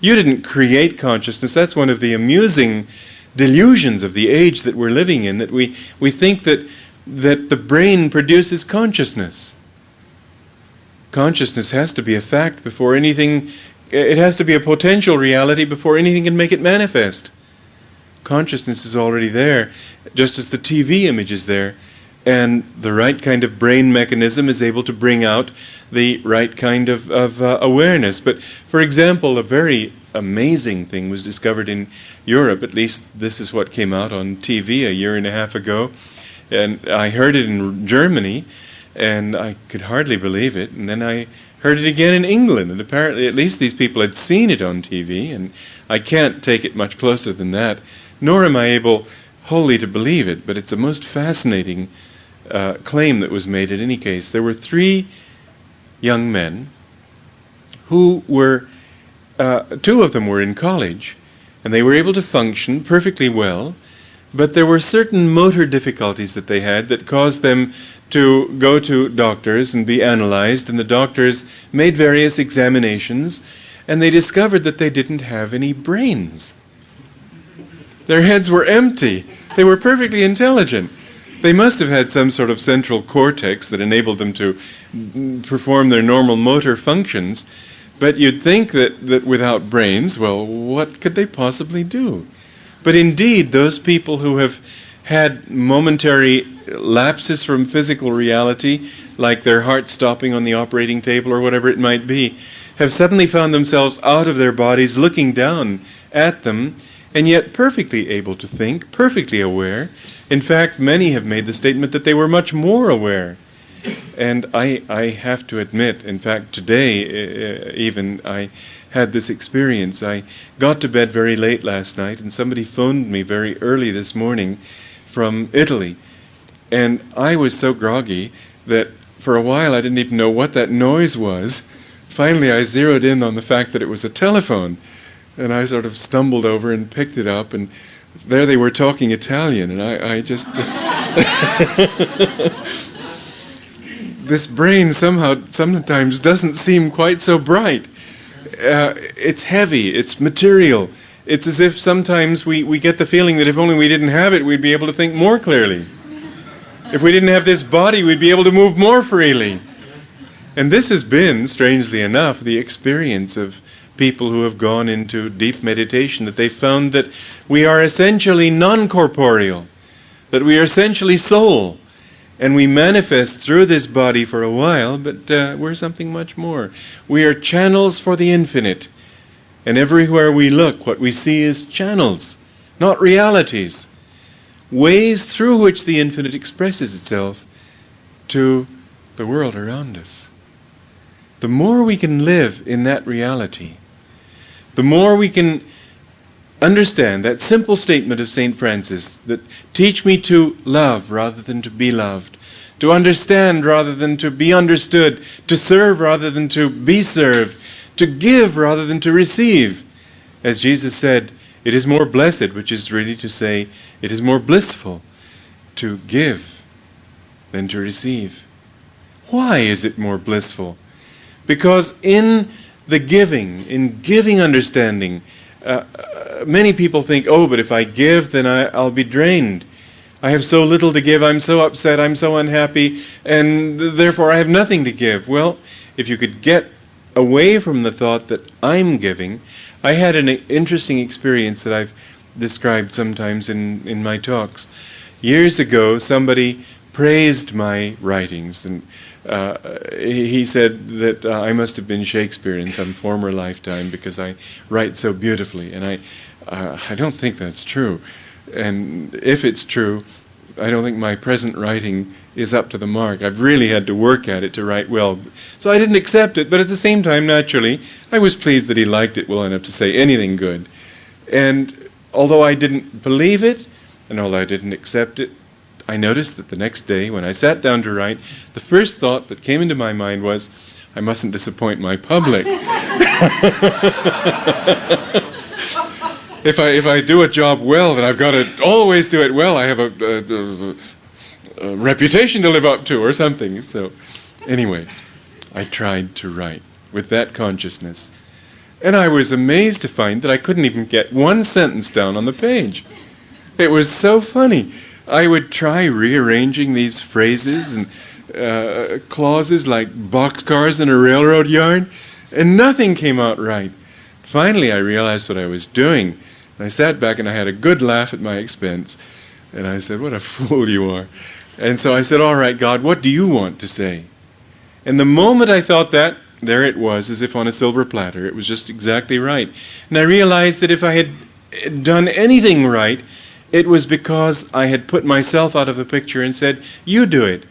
You didn't create consciousness. That's one of the amusing delusions of the age that we're living in, that we think that the brain produces consciousness. Consciousness has to be a fact before anything, it has to be a potential reality before anything can make it manifest. Consciousness is already there, just as the TV image is there, and the right kind of brain mechanism is able to bring out the right kind of awareness. But, for example, a very amazing thing was discovered in Europe, at least this is what came out on TV a year and a half ago, and I heard it in Germany, and I could hardly believe it, and then I heard it again in England, and apparently at least these people had seen it on TV, and I can't take it much closer than that, nor am I able wholly to believe it, but it's a most fascinating claim that was made in any case. There were 3 young men who were, 2 of them were in college, and they were able to function perfectly well, but there were certain motor difficulties that they had that caused them to go to doctors and be analyzed, and the doctors made various examinations, and they discovered that they didn't have any brains. Their heads were empty. They were perfectly intelligent. They must have had some sort of central cortex that enabled them to perform their normal motor functions, but you'd think that without brains, well, what could they possibly do? But indeed, those people who have had momentary lapses from physical reality, like their heart stopping on the operating table or whatever it might be, have suddenly found themselves out of their bodies, looking down at them, and yet perfectly able to think, perfectly aware. In fact, many have made the statement that they were much more aware. And I have to admit, in fact, today even, I had this experience. I got to bed very late last night, and somebody phoned me very early this morning from Italy. And I was so groggy that for a while I didn't even know what that noise was. Finally, I zeroed in on the fact that it was a telephone. And I sort of stumbled over and picked it up, and there they were talking Italian, and I just... This brain sometimes doesn't seem quite so bright. It's heavy, it's material. It's as if sometimes we get the feeling that if only we didn't have it, we'd be able to think more clearly. If we didn't have this body, we'd be able to move more freely. And this has been, strangely enough, the experience of people who have gone into deep meditation, that they found that we are essentially non-corporeal, that we are essentially soul, and we manifest through this body for a while, but we're something much more. We are channels for the infinite, and everywhere we look, what we see is channels, not realities, ways through which the infinite expresses itself to the world around us. The more we can live in that reality, the more we can understand that simple statement of St. Francis, that teach me to love rather than to be loved, to understand rather than to be understood, to serve rather than to be served, to give rather than to receive. As Jesus said, it is more blessed, which is really to say, it is more blissful to give than to receive. Why is it more blissful? Because in giving understanding, many people think, oh, but if I give, then I'll be drained. I have so little to give, I'm so upset, I'm so unhappy, and therefore I have nothing to give. Well, if you could get away from the thought that I'm giving, I had an interesting experience that I've described sometimes in my talks. Years ago, somebody praised my writings, and he said that I must have been Shakespeare in some former lifetime because I write so beautifully, and I don't think that's true. And if it's true, I don't think my present writing is up to the mark. I've really had to work at it to write well. So I didn't accept it, but at the same time, naturally, I was pleased that he liked it well enough to say anything good. And although I didn't believe it, and although I didn't accept it, I noticed that the next day, when I sat down to write, the first thought that came into my mind was, I mustn't disappoint my public. If I do a job well, then I've got to always do it well. I have a reputation to live up to or something. So anyway, I tried to write with that consciousness. And I was amazed to find that I couldn't even get one sentence down on the page. It was so funny. I would try rearranging these phrases and clauses like boxcars in a railroad yard, and nothing came out right. Finally, I realized what I was doing. And I sat back and I had a good laugh at my expense. And I said, "What a fool you are." And so I said, "All right, God, what do you want to say?" And the moment I thought that, there it was, as if on a silver platter. It was just exactly right. And I realized that if I had done anything right, it was because I had put myself out of the picture and said, "You do it.